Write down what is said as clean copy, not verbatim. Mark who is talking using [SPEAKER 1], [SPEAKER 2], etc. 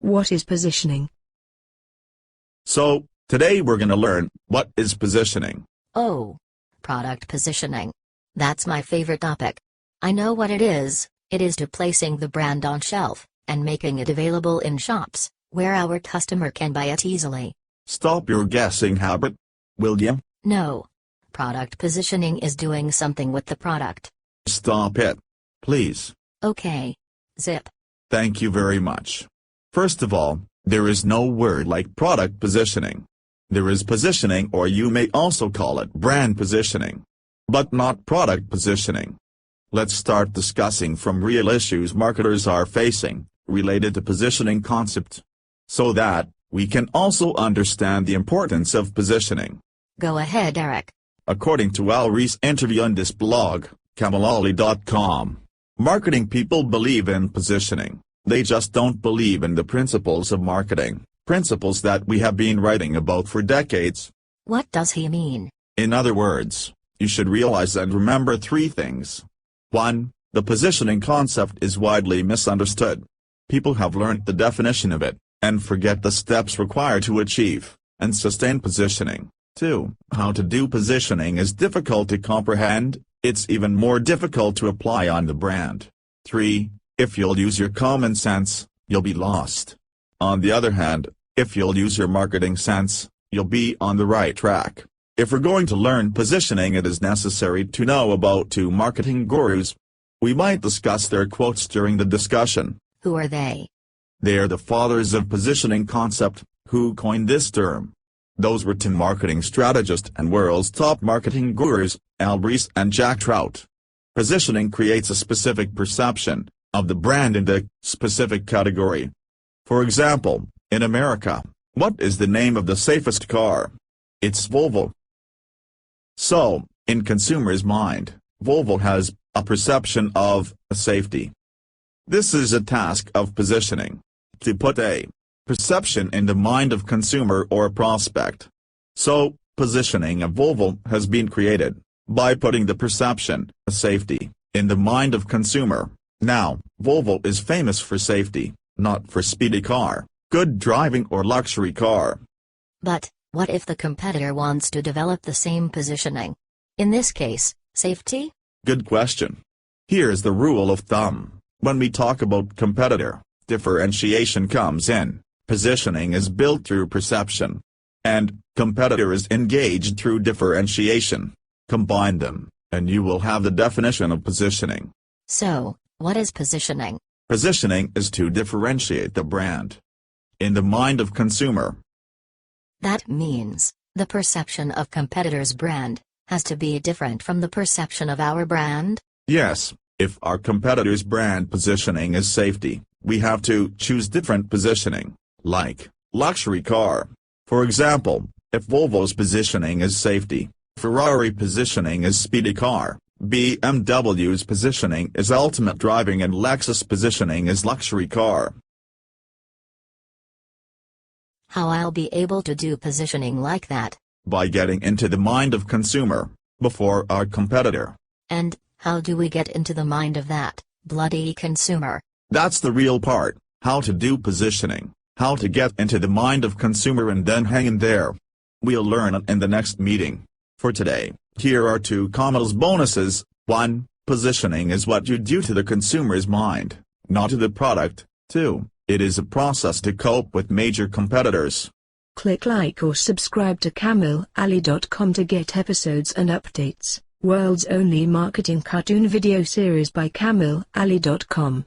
[SPEAKER 1] What is positioning?
[SPEAKER 2] So, today we're gonna learn what is positioning.
[SPEAKER 3] Oh, product positioning. That's my favorite topic. I know what it is to placing the brand on shelf, and making it available in shops, where our customer can buy it easily.
[SPEAKER 2] Stop your guessing habit, will you?
[SPEAKER 3] No. Product positioning is doing something with the product.
[SPEAKER 2] Stop it, please.
[SPEAKER 3] Okay. Zip.
[SPEAKER 2] Thank you very much. First of all, there is no word like product positioning. There is positioning, or you may also call it brand positioning, but not product positioning. Let's start discussing from real issues marketers are facing, related to positioning concept, so that we can also understand the importance of positioning.
[SPEAKER 3] Go ahead, Eric.
[SPEAKER 2] According to Al Rees' interview on this blog, CamelOlly.com, marketing people believe in positioning, they just don't believe in the principles of marketing, principles that we have been writing about for decades.
[SPEAKER 3] What does he mean?
[SPEAKER 2] In other words, you should realize and remember three things. 1. The positioning concept is widely misunderstood. People have learned the definition of it, and forget the steps required to achieve and sustain positioning. 2. How to do positioning is difficult to comprehend, it's even more difficult to apply on the brand. 3. If you'll use your common sense, you'll be lost. On the other hand, if you'll use your marketing sense, you'll be on the right track. If we're going to learn positioning, it is necessary to know about two marketing gurus. We might discuss their quotes during the discussion.
[SPEAKER 3] Who are they?
[SPEAKER 2] They are the fathers of positioning concept, who coined this term. Those were two marketing strategists and world's top marketing gurus, Al Rees and Jack Trout. Positioning creates a specific perception of the brand in the specific category. For example, in America, what is the name of the safest car? It's Volvo. So, in consumers' mind, Volvo has a perception of safety. This is a task of positioning, to put a perception in the mind of consumer or prospect. So, positioning of Volvo has been created by putting the perception of safety in the mind of consumer. Now, Volvo is famous for safety, not for speedy car, good driving or luxury car.
[SPEAKER 3] But what if the competitor wants to develop the same positioning? In this case, safety?
[SPEAKER 2] Good question. Here's the rule of thumb. When we talk about competitor, differentiation comes in. Positioning is built through perception, and competitor is engaged through differentiation. Combine them, and you will have the definition of positioning.
[SPEAKER 3] So, what is positioning?
[SPEAKER 2] Positioning is to differentiate the brand in the mind of consumer.
[SPEAKER 3] That means, the perception of competitor's brand has to be different from the perception of our brand?
[SPEAKER 2] Yes, if our competitor's brand positioning is safety, we have to choose different positioning, like luxury car. For example, if Volvo's positioning is safety, Ferrari positioning is speedy car, BMW's positioning is ultimate driving, and Lexus positioning is luxury car.
[SPEAKER 3] How I'll be able to do positioning like that?
[SPEAKER 2] By getting into the mind of consumer, before our competitor.
[SPEAKER 3] And, how do we get into the mind of that bloody consumer?
[SPEAKER 2] That's the real part, how to do positioning, how to get into the mind of consumer and then hang in there. We'll learn it in the next meeting. For today, here are two Camel's bonuses. 1. Positioning is what you do to the consumer's mind, not to the product. 2. It is a process to cope with major competitors.
[SPEAKER 1] Click like or subscribe to CamelOlly.com to get episodes and updates. World's only marketing cartoon video series by CamelOlly.com.